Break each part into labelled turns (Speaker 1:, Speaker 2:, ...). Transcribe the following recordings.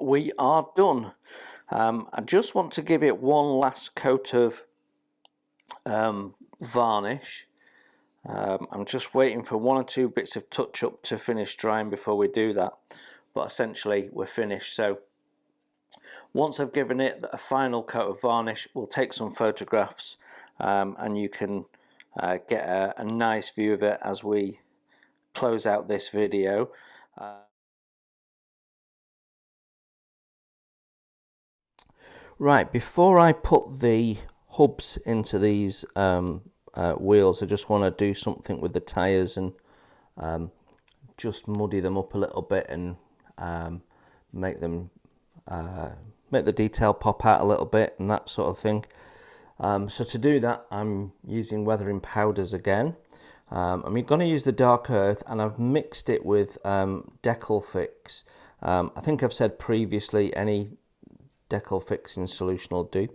Speaker 1: we are done. I just want to give it one last coat of varnish. I'm just waiting for one or two bits of touch up to finish drying before we do that, but essentially we're finished. So once I've given it a final coat of varnish, we'll take some photographs and you can get a nice view of it as we close out this video. Right, before I put the hubs into these wheels, I just want to do something with the tyres and just muddy them up a little bit and make the detail pop out a little bit and that sort of thing. So to do that, I'm using weathering powders again. I'm going to use the dark earth, and I've mixed it with Decal Fix. I think I've said previously any Decal Fix in solution will do.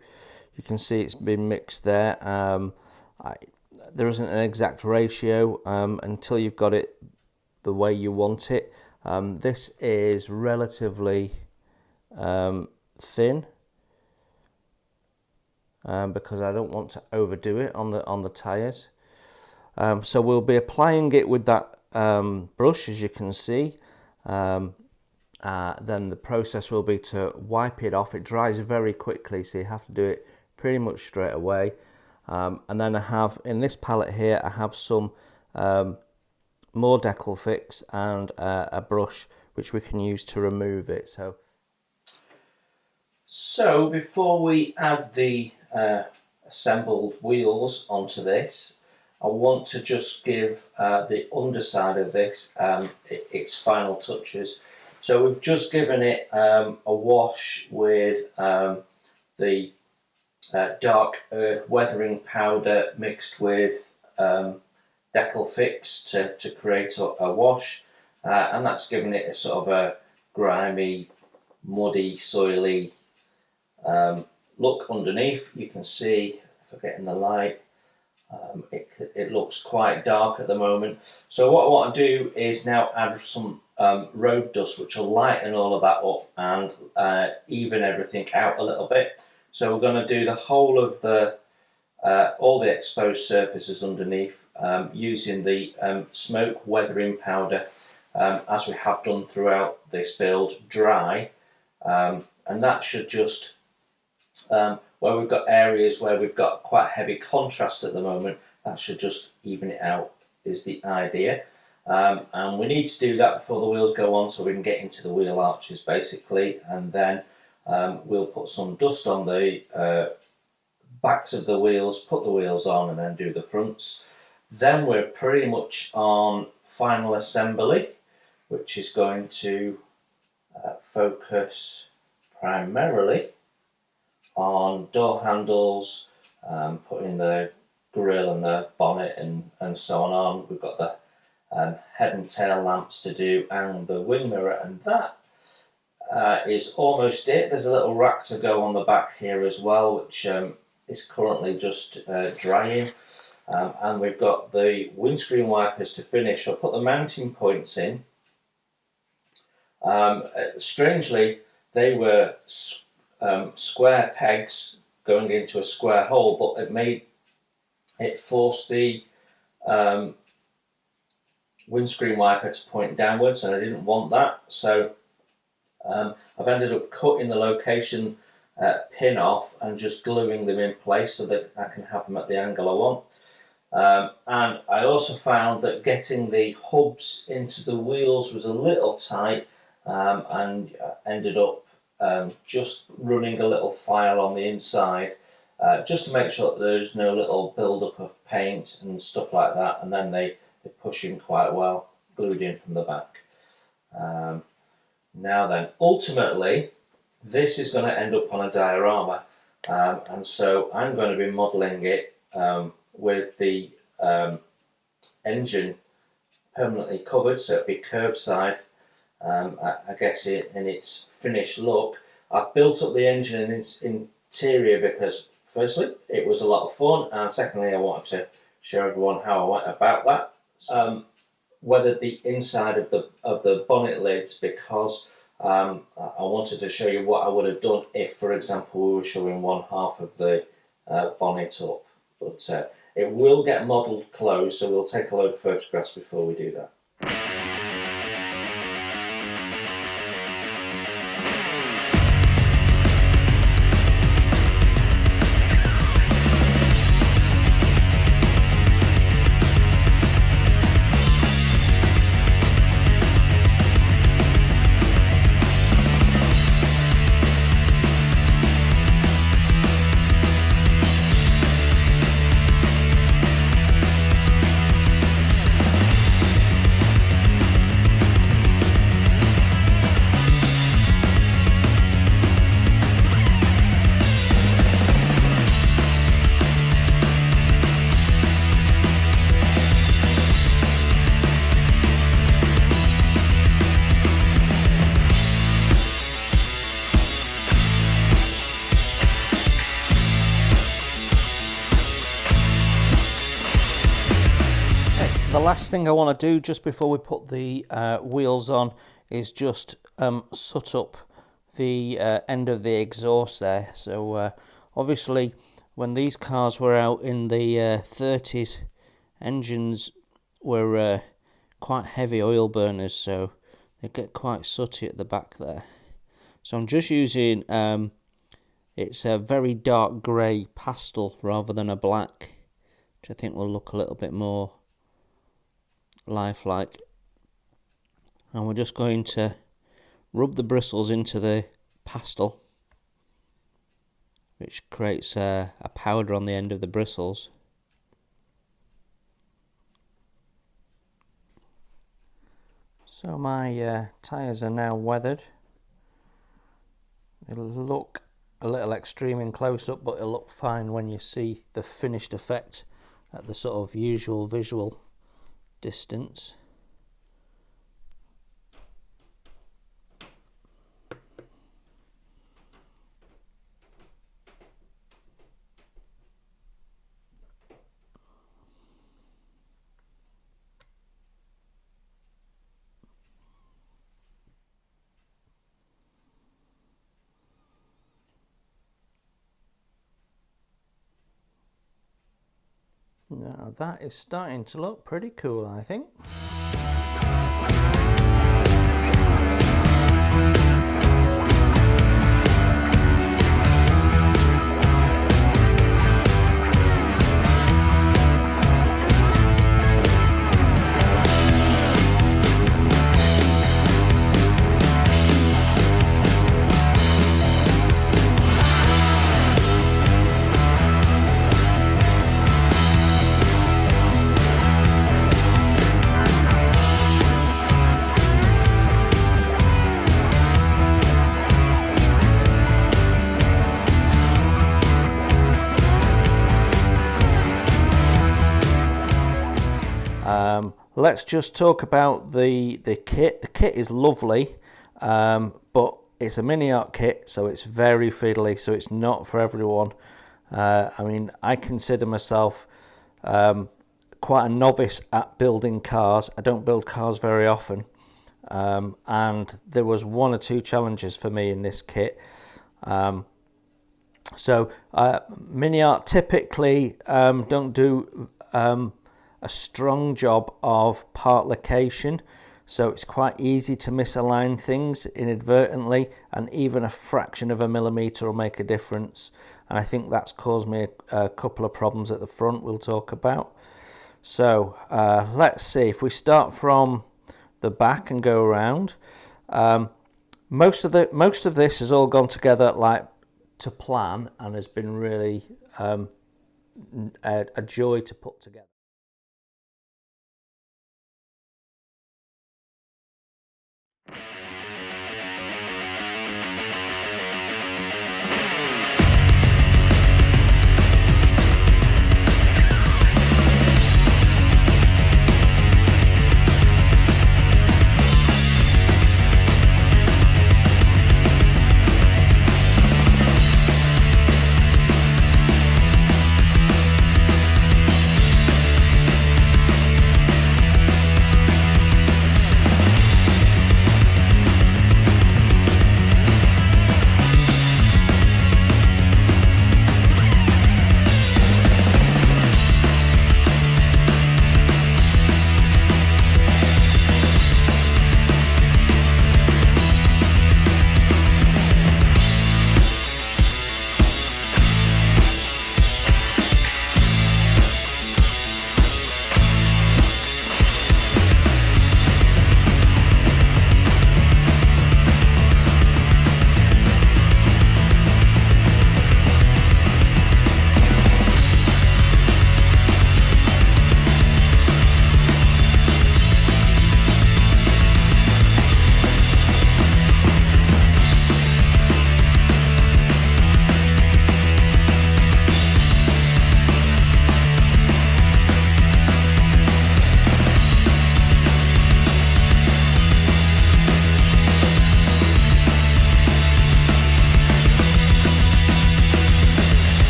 Speaker 1: You can see it's been mixed there. There isn't an exact ratio until you've got it the way you want it. This is relatively thin because I don't want to overdo it on the tyres. So we'll be applying it with that brush, as you can see. Then the process will be to wipe it off. It dries very quickly, so you have to do it pretty much straight away. And then I have, in this palette here, I have some more Decal Fix and a brush which we can use to remove it. So before we add the assembled wheels onto this, I want to just give the underside of this its final touches. So we've just given it a wash with the dark earth weathering powder mixed with Decal Fix to create a wash, and that's given it a sort of a grimy, muddy, soily look underneath. You can see, if I get in the light, it looks quite dark at the moment. So what I want to do is now add some road dust, which will lighten all of that up and even everything out a little bit. So we're going to do the whole of the all the exposed surfaces underneath using the smoke weathering powder, as we have done throughout this build, dry, and that should just where we've got areas where we've got quite heavy contrast at the moment, that should just even it out, is the idea. And we need to do that before the wheels go on, so we can get into the wheel arches basically, and then we'll put some dust on the backs of the wheels, put the wheels on, and then do the fronts. Then we're pretty much on final assembly, which is going to focus primarily on door handles, putting the grille and the bonnet and so on. We've got the head and tail lamps to do and the wing mirror, and that is almost it. There's a little rack to go on the back here as well, which is currently just drying, and we've got the windscreen wipers to finish. I'll put the mounting points in. Strangely, they were square pegs going into a square hole, but it forced the windscreen wiper to point downwards, and I didn't want that, so I've ended up cutting the location pin off and just gluing them in place so that I can have them at the angle I want. And I also found that getting the hubs into the wheels was a little tight, and ended up just running a little file on the inside just to make sure that there's no little build-up of paint and stuff like that, and then they push in quite well, glued in from the back. Now then, ultimately, this is going to end up on a diorama, and so I'm going to be modelling it with the engine permanently covered, so it'll be curbside. I guess in its finished look. I've built up the engine and its interior because, firstly, it was a lot of fun, and secondly, I wanted to show everyone how I went about that. Weathered the inside of the bonnet lids because I wanted to show you what I would have done if, for example, we were showing one half of the bonnet up. But it will get modelled closed, so we'll take a load of photographs before we do that. The last thing I want to do just before we put the wheels on is just soot up the end of the exhaust there. So obviously when these cars were out in the 30s, engines were quite heavy oil burners, so they get quite sooty at the back there. So I'm just using, it's a very dark grey pastel rather than a black, which I think will look a little bit more lifelike. And we're just going to rub the bristles into the pastel, which creates a powder on the end of the bristles. So my tyres are now weathered. It'll look a little extreme in close-up, but it'll look fine when you see the finished effect at the sort of usual visual distance. Now that is starting to look pretty cool, I think. Let's just talk about the kit. The kit is lovely, but it's a Miniart kit, so it's very fiddly, so it's not for everyone. I mean, I consider myself quite a novice at building cars. I don't build cars very often, and there was one or two challenges for me in this kit. Miniart typically don't do a strong job of part location, so it's quite easy to misalign things inadvertently, and even a fraction of a millimeter will make a difference. And I think that's caused me a couple of problems at the front we'll talk about. So let's see, if we start from the back and go around, most of this has all gone together like to plan and has been really a joy to put together.